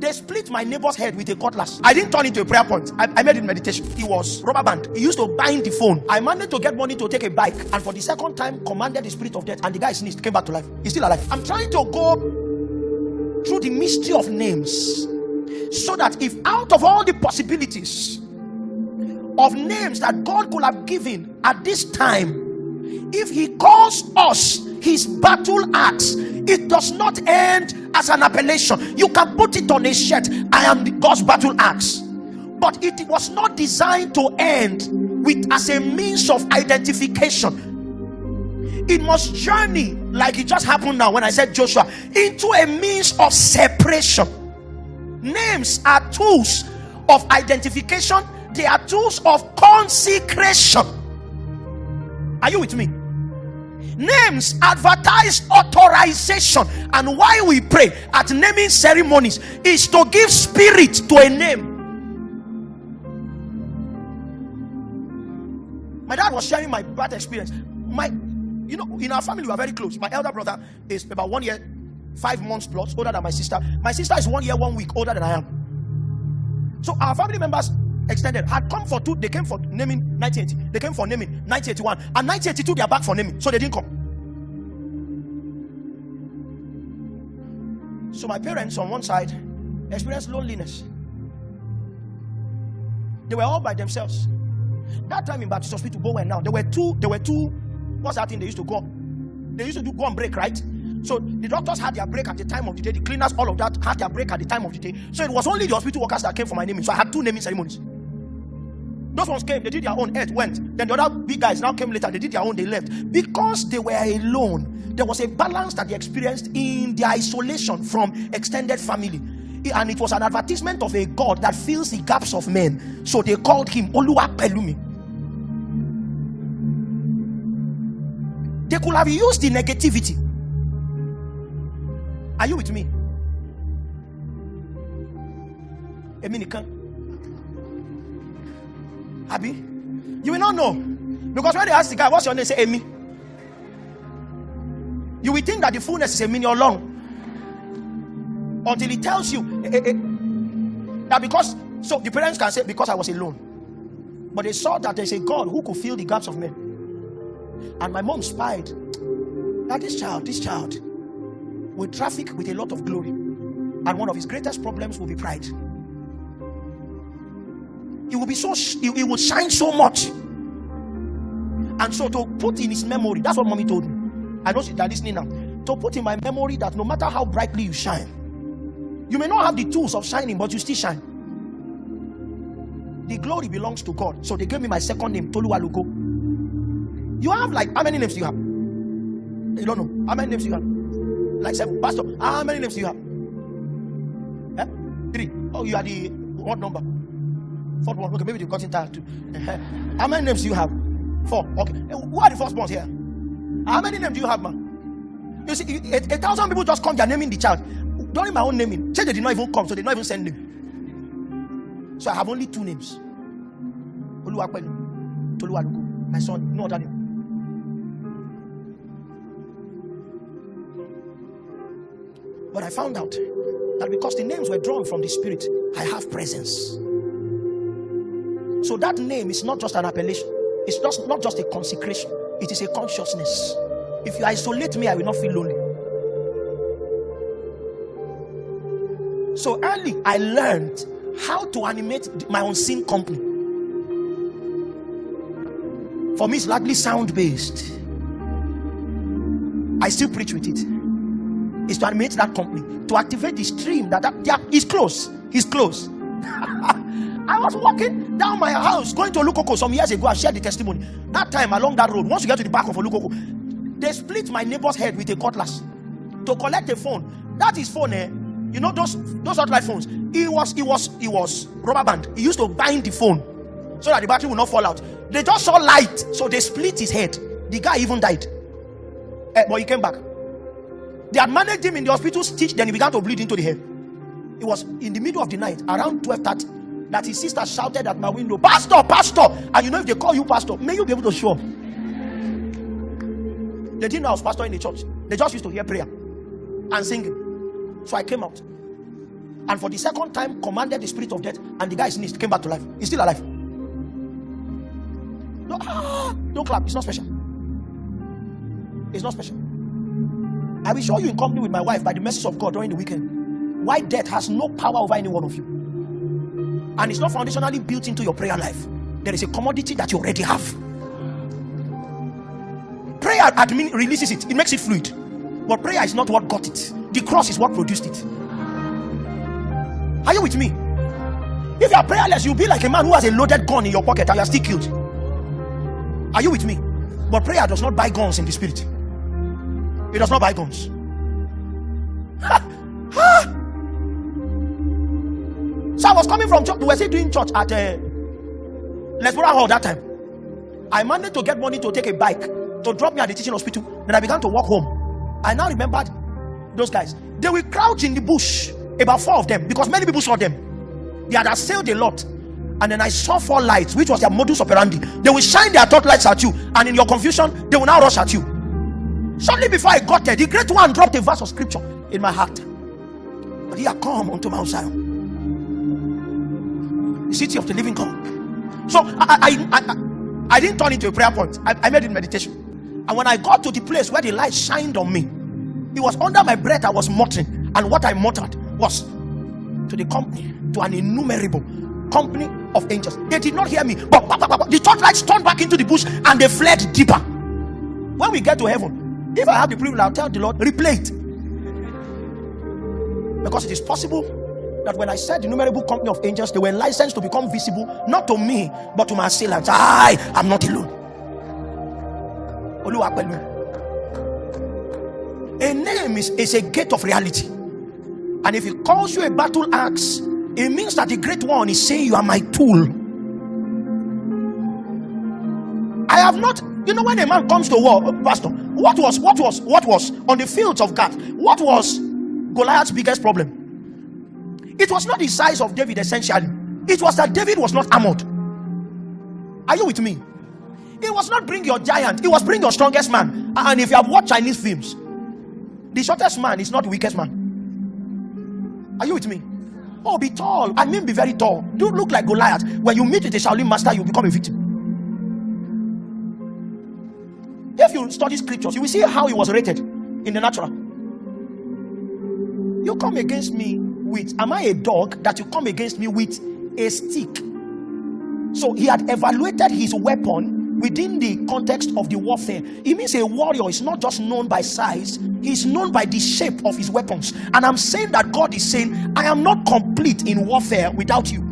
They split my neighbor's head with a cutlass. I didn't turn into a prayer point. I made it meditation. It was rubber band. He used to bind the phone. I managed to get money to take a bike, and for the second time commanded the spirit of death, and the guy sneezed, came back to life. He's still alive. I'm trying to go through the mystery of names, so that if out of all the possibilities of names that God could have given at this time, if he calls us his battle axe, it does not end as an appellation. You can put it on a shirt, I am God's battle axe. But it was not designed to end with as a means of identification. It must journey, like it just happened now when I said Joshua, into a means of separation. Names are tools of identification. They are tools of consecration. Are you with me? Names advertise authorization, and why we pray at naming ceremonies is to give spirit to a name. My dad was sharing my bad experience. In our family we are very close. My elder brother is about 1 year 5 months plus older than my sister. My sister is 1 year 1 week older than I am. So our family members extended had come for two. They came for naming 1980. They came for naming 1981, and 1982 they are back for naming, so they didn't come. So my parents on one side experienced loneliness. They were all by themselves. That time in Baptist Hospital, Bowen now, there were two. What's that thing they used to go? They used to go on break, right? So the doctors had their break at the time of the day. The cleaners, all of that, had their break at the time of the day. So it was only the hospital workers that came for my naming. So I had 2 naming ceremonies. Those ones came, they did their own, Earth went. Then the other big guys now came later, they did their own, they left. Because they were alone, there was a balance that they experienced in their isolation from extended family. And it was an advertisement of a God that fills the gaps of men. So they called him Oluwa Pelumi. They could have used the negativity. Are you with me? Abi, you will not know, because when they ask the guy, what's your name? Say Emi. You will think that the fullness is a mini or long, until he tells you that because, so the parents can say because I was alone, but they saw that there's a God who could fill the gaps of men. And my mom spied that this child will traffic with a lot of glory, and one of his greatest problems will be pride. It will be so, it will shine so much. And so to put in his memory, that's what mommy told me. I know they're listening now. To put in my memory that no matter how brightly you shine, you may not have the tools of shining, but you still shine. The glory belongs to God. So they gave me my second name, Toluwalogo. You have like, how many names do you have? You don't know. How many names do you have? Like 7. Pastor, how many names do you have? 3. Oh, you are the what number? 4th one. Okay, maybe you've gotten tired too. How many names do you have? 4. Okay. Who are the first ones here? How many names do you have, man? You see, 1,000 people just come, they're naming the child. During my own naming, they did not even come, so they did not even send name. So I have only 2 names. Tolu Agboola, Toluwalogo, my son, no other name. But I found out that because the names were drawn from the Spirit, I have presence. So that name is not just an appellation. It's just not just a consecration. It is a consciousness. If you isolate me, I will not feel lonely. So early, I learned how to animate my unseen company. For me, it's largely sound-based. I still preach with it. It's to animate that company, to activate the stream that is close. He's close. I was walking down my house going to Olukoko some years ago. I shared the testimony. That time along that road, once you get to the back of Olukoko, they split my neighbor's head with a cutlass to collect a phone. That is phone, you know those hotline phones. It was rubber band. He used to bind the phone so that the battery will not fall out. They just saw light, so they split his head. The guy even died, but he came back. They had managed him in the hospital stitch. Then he began to bleed into the head. It was in the middle of the night, around 12:30. That his sister shouted at my window, "Pastor, Pastor!" And you know, if they call you pastor, may you be able to show up. They didn't know I was pastor in the church. They just used to hear prayer and singing. So I came out. and for the second time commanded the spirit of death, and the guy sneezed, came back to life. He's still alive. No, don't clap. It's not special. It's not special. I will show you in company with my wife by the mercy of God during the weekend why death has no power over any one of you. And it's not foundationally built into your prayer life. There is a commodity that you already have. Prayer releases it. It makes it fluid. But prayer is not what got it. The cross is what produced it. Are you with me? If you are prayerless, you'll be like a man who has a loaded gun in your pocket and you are still killed. Are you with me? But prayer does not buy guns in the spirit. It does not buy guns. So I was coming from church. We were still doing church at Lesbora Hall that time. I managed to get money to take a bike to drop me at the teaching hospital. Then I began to walk home. I now remembered those guys. They will crouch in the bush, about 4 of them, because many people saw them. They had assailed a lot. And then I saw 4 lights, which was their modus operandi. They will shine their torch lights at you, and in your confusion, they will now rush at you. Shortly before I got there, the great one dropped a verse of scripture in my heart. But he had come unto Mount Zion, the city of the living God. So I didn't turn into a prayer point. I made it meditation. And when I got to the place where the light shined on me, it was under my breath I was muttering. And what I muttered was to the company, to an innumerable company of angels. They did not hear me, but the torch lights turned back into the bush and they fled deeper. When we get to heaven, if I have the privilege, I'll tell the Lord, replay it. Because it is possible that when I said the innumerable company of angels, they were licensed to become visible, not to me, but to my assailants. I am not alone. Tolu Agboola. A name is a gate of reality. And if he calls you a battle axe, it means that the great one is saying, you are my tool. I have not, when a man comes to war, Pastor, what was on the fields of Gath? What was Goliath's biggest problem? It was not the size of David essentially. It was that David was not armored. Are you with me? It was not bring your giant, it was bring your strongest man. And if you have watched Chinese films, the shortest man is not the weakest man. Are you with me? Oh, be tall. I mean be very tall. Don't look like Goliath. When you meet with a Shaolin master, you become a victim. If you study scriptures, you will see how he was rated in the natural. You come against me with, am I a dog that you come against me with a stick? So he had evaluated his weapon within the context of the warfare. It means a warrior is not just known by size, he's known by the shape of his weapons. And I'm saying that God is saying, I am not complete in warfare without you.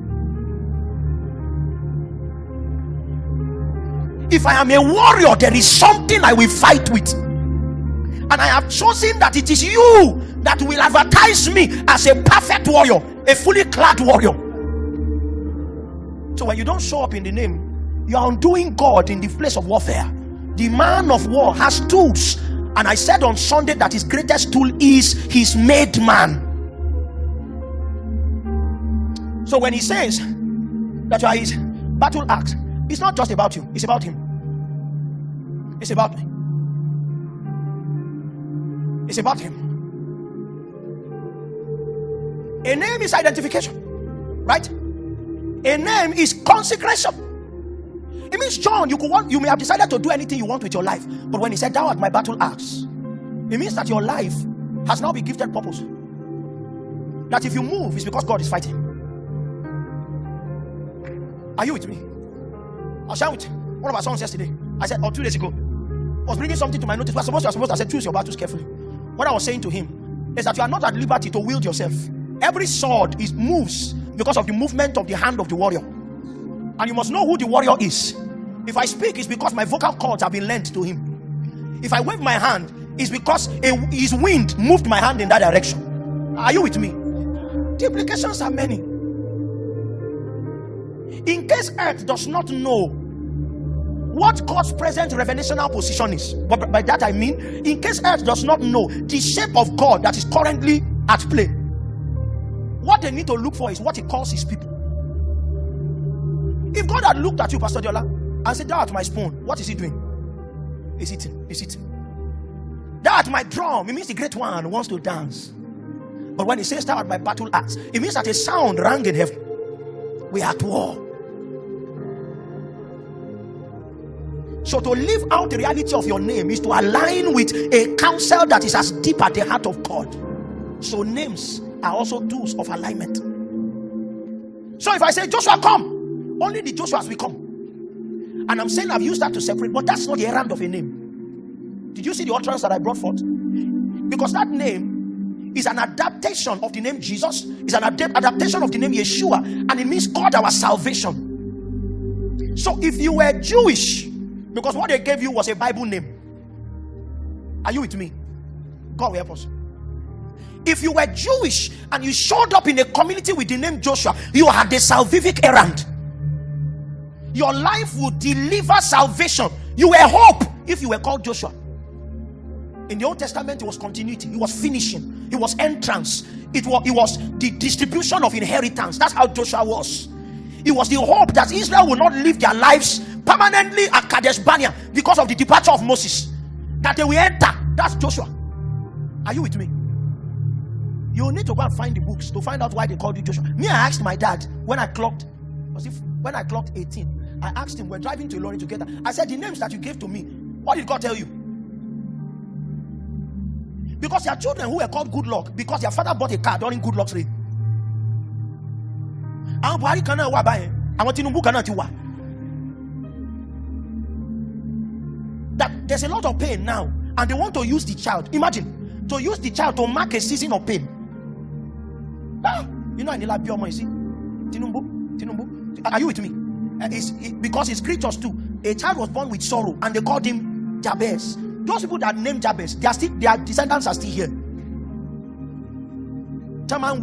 If I am a warrior, there is something I will fight with. And I have chosen that it is you that will advertise me as a perfect warrior, a fully clad warrior. So when you don't show up in the name, you are undoing God in the place of warfare. The man of war has tools. And I said on Sunday that his greatest tool is his made man. So when he says that you are his battle axe, it's not just about you, it's about him. It's about me. It's about him. A name is identification, right? A name is consecration. It means, John, you may have decided to do anything you want with your life, but when he said, thou art my battle axe, it means that your life has now been gifted purpose. That if you move, it's because God is fighting. Are you with me? I'll share with one of our sons yesterday. I said, or 2 days ago, I was bringing something to my notice. I said, choose your battles carefully. What I was saying to him is that you are not at liberty to wield yourself. Every sword moves because of the movement of the hand of the warrior. And you must know who the warrior is. If I speak, it's because my vocal cords have been lent to him. If I wave my hand, it's because his wind moved my hand in that direction. Are you with me? The implications are many. In case earth does not know what God's present revelational position is, but by that I mean, in case earth does not know the shape of God that is currently at play, what they need to look for is what he calls his people. If God had looked at you, Pastor Diola, and said, thou art my spoon, what is he doing? He's eating. He's eating. Thou art my drum, it means the great one wants to dance. But when it says thou art my battle axe, it means that a sound rang in heaven. We are at war. So to live out the reality of your name is to align with a counsel that is as deep at the heart of God. So names are also tools of alignment. So if I say Joshua come, only the Joshuas will come. And I'm saying I've used that to separate, but that's not the errand of a name. Did you see the utterance that I brought forth? Because that name is an adaptation of the name Jesus, is an adaptation of the name Yeshua, and it means God our salvation. So if you were Jewish, because what they gave you was a Bible name. Are you with me? God will help us. If you were Jewish and you showed up in a community with the name Joshua, you had the salvific errand. Your life would deliver salvation. You were hope if you were called Joshua. In the Old Testament, it was continuity, it was finishing, it was entrance, it was the distribution of inheritance. That's how Joshua was. It was the hope that Israel will not live their lives permanently at Kadesh Barnea because of the departure of Moses, that they will enter. That's Joshua. Are you with me? You need to go and find the books to find out why they called you Joshua. Me, I asked my dad when I clocked 18. I asked him, we're driving to Ilorin together. I said, the names that you gave to me, what did God tell you? Because there are children who were called Good Luck because their father bought a car during Good Luck's reign. That there's a lot of pain now, and they want to use the child. Imagine, to use the child to mark a season of pain. You know, you see, are you with me? Because it's creatures too. A child was born with sorrow, and they called him Jabez. Those people that named Jabez, their descendants are still here. I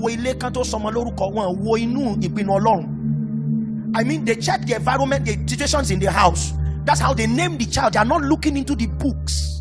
mean, they check the environment, the situations in the house. That's how they name the child. They are not looking into the books.